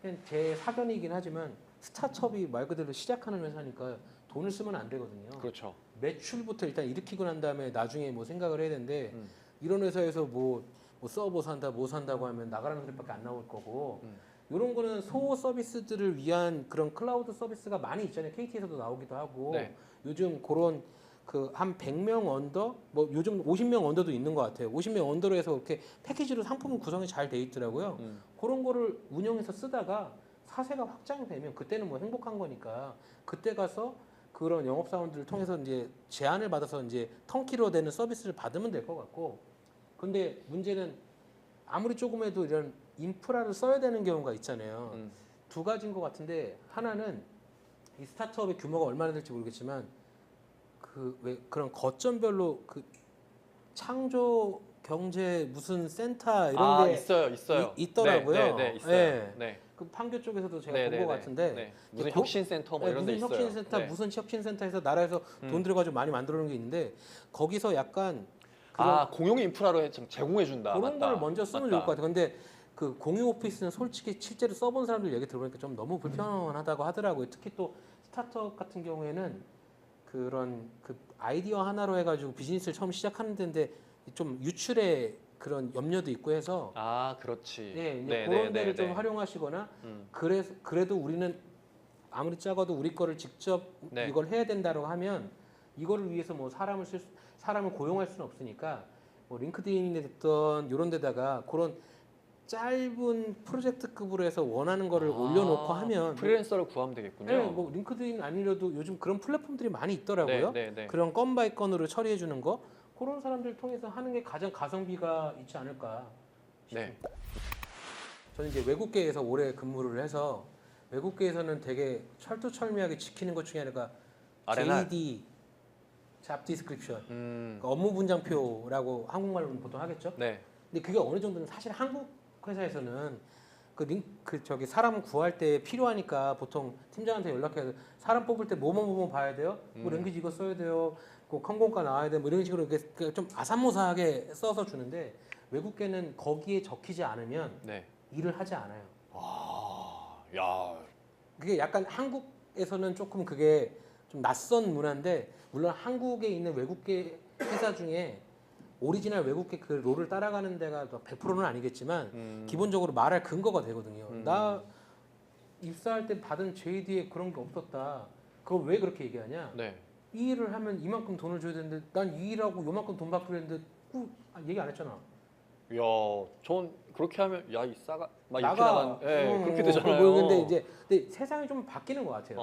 그냥 제 사견이긴 하지만 스타트업이 말 그대로 시작하는 회사니까 돈을 쓰면 안 되거든요. 그렇죠. 매출부터 일단 일으키고 난 다음에 나중에 뭐 생각을 해야 되는데 이런 회사에서 뭐 서버 산다 뭐 산다고 하면 나가라는 소리밖에 안 나올 거고 이런 거는 소호 서비스들을 위한 그런 클라우드 서비스가 많이 있잖아요. KT에서도 나오기도 하고 네. 요즘 그런 그 한 100명 언더 뭐 요즘 50명 언더도 있는 것 같아요. 50명 언더로 해서 이렇게 패키지로 상품 구성이 잘 돼 있더라고요. 그런 거를 운영해서 쓰다가 사세가 확장이 되면 그때는 뭐 행복한 거니까 그때 가서 그런 영업사원들을 통해서 이제 제안을 받아서 이제 턴키로 되는 서비스를 받으면 될 것 같고 근데 문제는 아무리 조금해도 이런 인프라를 써야 되는 경우가 있잖아요. 두 가지인 것 같은데 하나는 이 스타트업의 규모가 얼마나 될지 모르겠지만 그 왜 그런 거점별로 그 창조 경제 무슨 센터 이런 게 있어요. 있더라고요. 네, 있어요. 네. 네. 그 판교 쪽에서도 제가 네, 본 것 같은데 네. 무슨 거- 혁신센터 뭐 네, 이런 데 무슨 있어요. 혁신센터 네. 무슨 혁신센터에서 나라에서 돈 들여가지고 많이 만들어 놓은 게 있는데 거기서 약간 그런 공용 인프라로 좀 제공해 준다. 그런 맞다. 걸 먼저 쓰면 좋을 것 같아요. 근데 그 공유 오피스는 솔직히 실제로 써본 사람들 얘기 들어보니까 좀 너무 불편하다고 하더라고요. 특히 또 스타트업 같은 경우에는 그런 그 아이디어 하나로 해가지고 비즈니스를 처음 시작하는 데인데 좀 유출의 그런 염려도 있고 해서 그렇지. 예, 이제 그런 데를 좀 활용하시거나 그래도 우리는 아무리 작아도 우리 거를 직접 네. 이걸 해야 된다고 하면 이거를 위해서 뭐 사람을 고용할 수는 없으니까 뭐 링크드인에 됐던 이런 데다가 그런 짧은 프로젝트급으로 해서 원하는 거를 올려놓고 하면 프리랜서를 구하면 되겠군요. 네, 뭐 링크드인 아니라도 요즘 그런 플랫폼들이 많이 있더라고요. 네. 그런 건 바이 건으로 처리해 주는 거 그런 사람들 통해서 하는 게 가장 가성비가 있지 않을까 네. 싶습니다. 저는 이제 외국계에서 오래 근무를 해서 외국계에서는 되게 철두철미하게 지키는 것 중에 하나가 R&R. JD, 잡 디스크립션, 음. 그러니까 업무 분장표라고 한국말로는 보통 하겠죠. 네. 근데 그게 어느 정도는 사실 한국 회사에서는 저기 사람 구할 때 필요하니까 보통 팀장한테 연락해서 사람 뽑을 때 뭐뭐 봐야 돼요. 뭐 랭귀지 이거 써야 돼요. 그 컴공과 나와야 돼. 뭐 이런 식으로 이렇게 좀 아사모사하게 써서 주는데 외국계는 거기에 적히지 않으면 네. 일을 하지 않아요. 야. 그게 약간 한국에서는 조금 그게 좀 낯선 문화인데 물론 한국에 있는 외국계 회사 중에 오리지널 외국계 그 롤을 따라가는 데가 100%는 아니겠지만 기본적으로 말할 근거가 되거든요. 나 입사할 때 받은 JD에 그런 게 없었다. 그걸 왜 그렇게 얘기하냐? 네. 이 일을 하면 이만큼 돈을 줘야 되는데 난 이 일하고 요만큼 돈 받기로 했는데 얘기 안 했잖아. 야, 전 그렇게 하면 야, 이 싸가 막 이렇게 나가. 나간 그렇게 되잖아요. 근데 세상이 좀 바뀌는 것 같아요.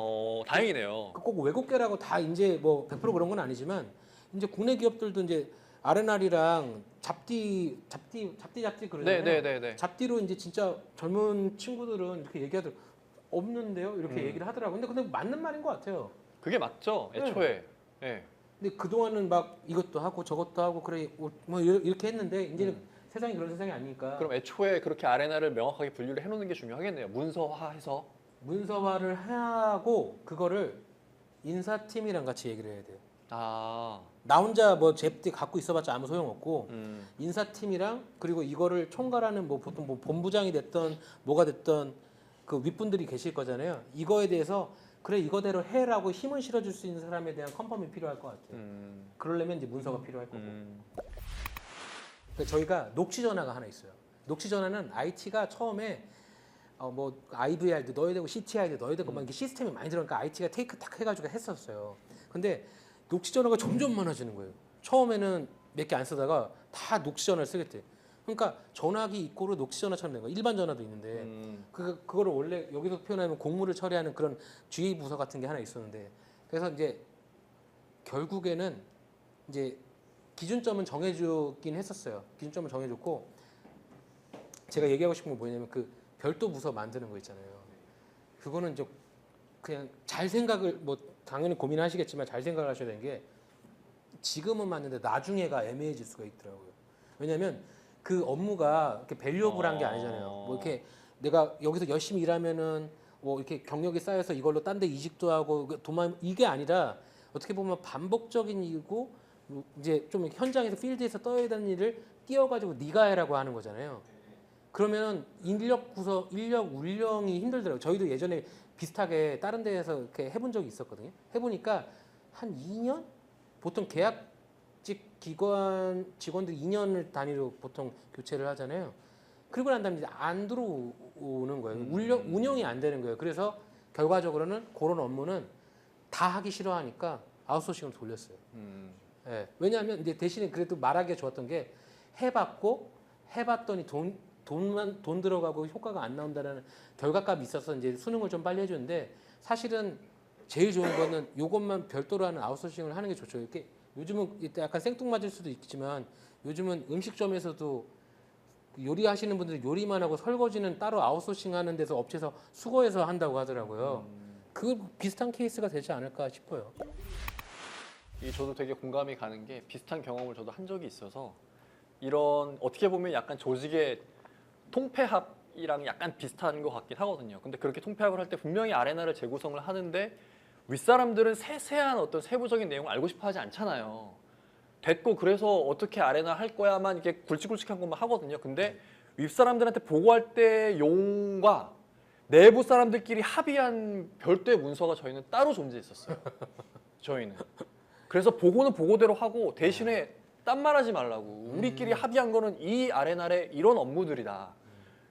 다행이네요. 꼭 외국계라고 다 이제 뭐 100% 그런 건 아니지만 이제 국내 기업들도 이제 R&R이랑 잡디 그러잖아요. 네. 잡디로 이제 진짜 젊은 친구들은 이렇게 얘기하더라고 없는데요 이렇게 얘기를 하더라고. 근데 맞는 말인 것 같아요. 그게 맞죠, 애초에. 네. 근데 그 동안은 막 이것도 하고 저것도 하고 그래 뭐 이렇게 했는데 이제는 세상이 그런 세상이 아니니까. 그럼 애초에 그렇게 R&R을 명확하게 분류를 해놓는 게 중요하겠네요. 문서화해서. 문서화를 하고 그거를 인사팀이랑 같이 얘기를 해야 돼요. 나 혼자 뭐 잽디 갖고 있어봤자 아무 소용없고 인사팀이랑 그리고 이거를 총괄하는 뭐 보통 뭐 본부장이 됐던 뭐가 됐던 그 윗분들이 계실 거잖아요. 이거에 대해서 그래 이거대로 해라고 힘을 실어줄 수 있는 사람에 대한 컨펌이 필요할 것 같아요. 그러려면 이제 문서가 필요할 거고. 그러니까 저희가 녹취 전화가 하나 있어요. 녹취 전화는 IT가 처음에 뭐 IVR도 넣어야 되고 CTI도 넣어야 되고 막 이게 시스템이 많이 들어가니까 IT가 테이크 탁 해가지고 했었어요. 근데 녹취 전화가 점점 많아지는 거예요. 처음에는 몇 개 안 쓰다가 다 녹취 전화를 쓰겠대. 그러니까 전화기 이꼬르 녹취 전화처럼 된 거예요. 일반 전화도 있는데 그거를 원래 여기서 표현하면 공무를 처리하는 그런 GA 부서 같은 게 하나 있었는데 그래서 이제 결국에는 이제 기준점은 정해주긴 했었어요. 기준점을 정해줬고 제가 얘기하고 싶은 건 뭐냐면 그 별도 부서 만드는 거 있잖아요. 그거는 이제 그냥 잘 생각을 뭐 당연히 고민하시겠지만 잘 생각을 하셔야 되는 게 지금은 맞는데 나중에가 애매해질 수가 있더라고요. 왜냐하면 그 업무가 이렇게 밸류어블한 게 아니잖아요. 뭐 이렇게 내가 여기서 열심히 일하면은 뭐 이렇게 경력이 쌓여서 이걸로 딴 데 이직도 하고 도만 이게 아니라 어떻게 보면 반복적인 일이고 이제 좀 현장에서 필드에서 떠야 되는 일을 띄워가지고 네가 해라고 하는 거잖아요. 그러면 인력 운영이 힘들더라고요. 저희도 예전에 비슷하게 다른 데에서 이렇게 해본 적이 있었거든요. 해보니까 한 2년? 보통 계약직 기관 직원들 2년을 단위로 보통 교체를 하잖아요. 그리고 난 다음에 이제 안 들어오는 거예요. 운영이 안 되는 거예요. 그래서 결과적으로는 그런 업무는 다 하기 싫어하니까 아웃소싱을 돌렸어요. 예, 왜냐하면 이제 대신에 그래도 말하기가 좋았던 게 해봤더니 돈 들어가고 효과가 안 나온다는 결과값이 있어서 이제 수능을 좀 빨리 해주는데 사실은 제일 좋은 거는 이것만 별도로 하는 아웃소싱을 하는 게 좋죠. 이렇게 요즘은 약간 생뚱맞을 수도 있지만 요즘은 음식점에서도 요리하시는 분들이 요리만 하고 설거지는 따로 아웃소싱 하는 데서 업체에서 수거해서 한다고 하더라고요. 그 비슷한 케이스가 되지 않을까 싶어요. 저도 되게 공감이 가는 게 비슷한 경험을 저도 한 적이 있어서 이런 어떻게 보면 약간 조직의 통폐합이랑 약간 비슷한 것 같긴 하거든요. 근데 그렇게 통폐합을 할 때 분명히 아레나를 재구성을 하는데 윗사람들은 세세한 어떤 세부적인 내용을 알고 싶어 하지 않잖아요. 됐고 그래서 어떻게 아레나 할 거야만 이렇게 굵직굵직한 것만 하거든요. 근데 윗사람들한테 보고할 때 용과 내부 사람들끼리 합의한 별도의 문서가 저희는 따로 존재했었어요. 저희는. 그래서 보고는 보고대로 하고 대신에 딴 말하지 말라고. 우리끼리 합의한 거는 이 아레나의 이런 업무들이다.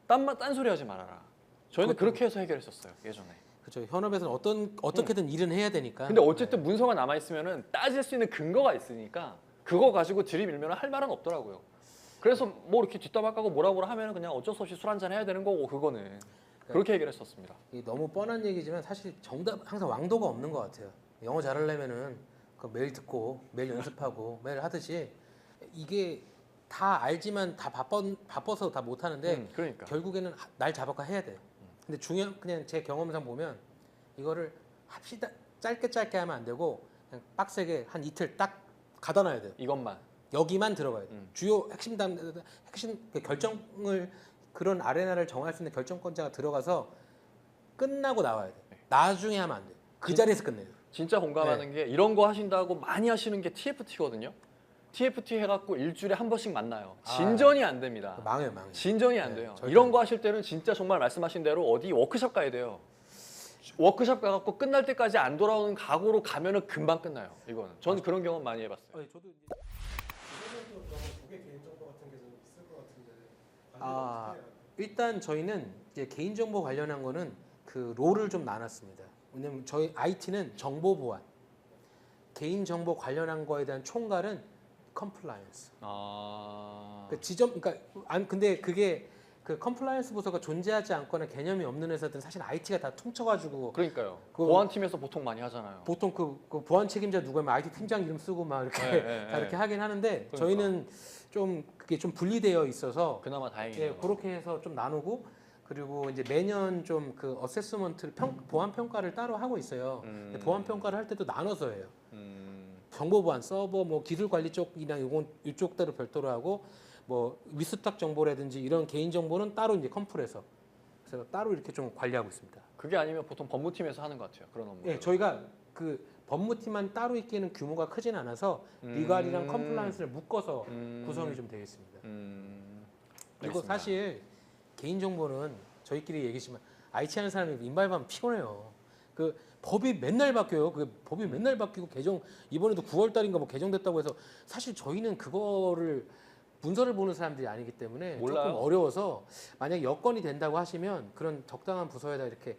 딴 소리 하지 말아라. 저희는 그렇게 해서 해결했었어요. 예전에. 그렇죠. 현업에서는 어떻게든 일은 해야 되니까. 근데 어쨌든 문서가 남아 있으면은 따질 수 있는 근거가 있으니까 그거 가지고 들이밀면 할 말은 없더라고요. 그래서 뭐 이렇게 뒷담화 까고 뭐라 하면은 그냥 어쩔 수 없이 술 한잔 해야 되는 거고 그거는 그렇게 해결했었습니다. 이게 너무 뻔한 얘기지만 사실 정답 항상 왕도가 없는 것 같아요. 영어 잘하려면은 그 매일 듣고 매일 연습하고 매일 하듯이 이게 다 알지만 다 바빠서 다 못하는데 그러니까. 결국에는 날 잡아가 해야 돼. 근데 그냥 제 경험상 보면 이거를 합시다 짧게 하면 안 되고 그냥 빡세게 한 이틀 딱 가둬놔야 돼요. 이것만. 여기만 들어가야 돼. 주요 핵심 그 결정을 그런 아레나를 정할 수 있는 결정권자가 들어가서 끝나고 나와야 돼. 나중에 하면 안 돼. 그 자리에서 끝내요. 진짜 공감하는 게 이런 거 하신다고 많이 하시는 게 TFT거든요. TFT 해갖고 일주일에 한 번씩 만나요. 진전이 안 됩니다. 망해요. 진전이 안 돼요. 이런 거 하실 때는 진짜 정말 말씀하신 대로 어디 워크숍 가야 돼요. 워크숍 가갖고 끝날 때까지 안 돌아오는 각오로 가면은 금방 끝나요. 이거는. 저는 그런 경험 많이 해봤어요. 저도 이제 고객 개인정보 같은 게 좀 있을 것 같은데 일단 저희는 이제 개인정보 관련한 거는 그 롤을 좀 나눴습니다. 왜냐면 저희 IT는 정보 보안, 개인정보 관련한 거에 대한 총괄은 컴플라이언스. 근데 그게 그 컴플라이언스 부서가 존재하지 않거나 개념이 없는 회사들은 사실 IT가 다 퉁쳐가지고 그러니까요. 보안팀에서 보통 많이 하잖아요. 보통 그 보안 책임자 누구면 IT 팀장 이름 쓰고 막 이렇게 다 이렇게 하긴 하는데 그러니까. 저희는 좀 그게 좀 분리되어 있어서 그나마 다행이에요. 그렇게 해서 좀 나누고 그리고 이제 매년 좀 그 어세스먼트 보안 평가를 따로 하고 있어요. 근데 보안 평가를 할 때도 나눠서 해요. 정보 보안, 서버, 뭐 기술 관리 쪽이나 이쪽대로 별도로 하고 뭐 위스탁 정보라든지 이런 개인 정보는 따로 이제 컴플에서 그래서 따로 이렇게 좀 관리하고 있습니다. 그게 아니면 보통 법무팀에서 하는 것 같아요. 그런 업무. 네, 저희가 그 법무팀만 따로 있기에는 규모가 크진 않아서 리갈이랑 컴플라이언스를 묶어서 구성이 좀 되어 있습니다. 그리고 알겠습니다. 사실 개인 정보는 저희끼리 얘기지만 IT 하는 사람이 인발하면 피곤해요. 그 법이 맨날 바뀌어요. 그 법이 맨날 바뀌고 이번에도 9월 달인가 뭐 개정됐다고 해서 사실 저희는 그거를 문서를 보는 사람들이 아니기 때문에 몰라요. 조금 어려워서 만약 여건이 된다고 하시면 그런 적당한 부서에다 이렇게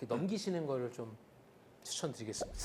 넘기시는 거를 좀 추천드리겠습니다.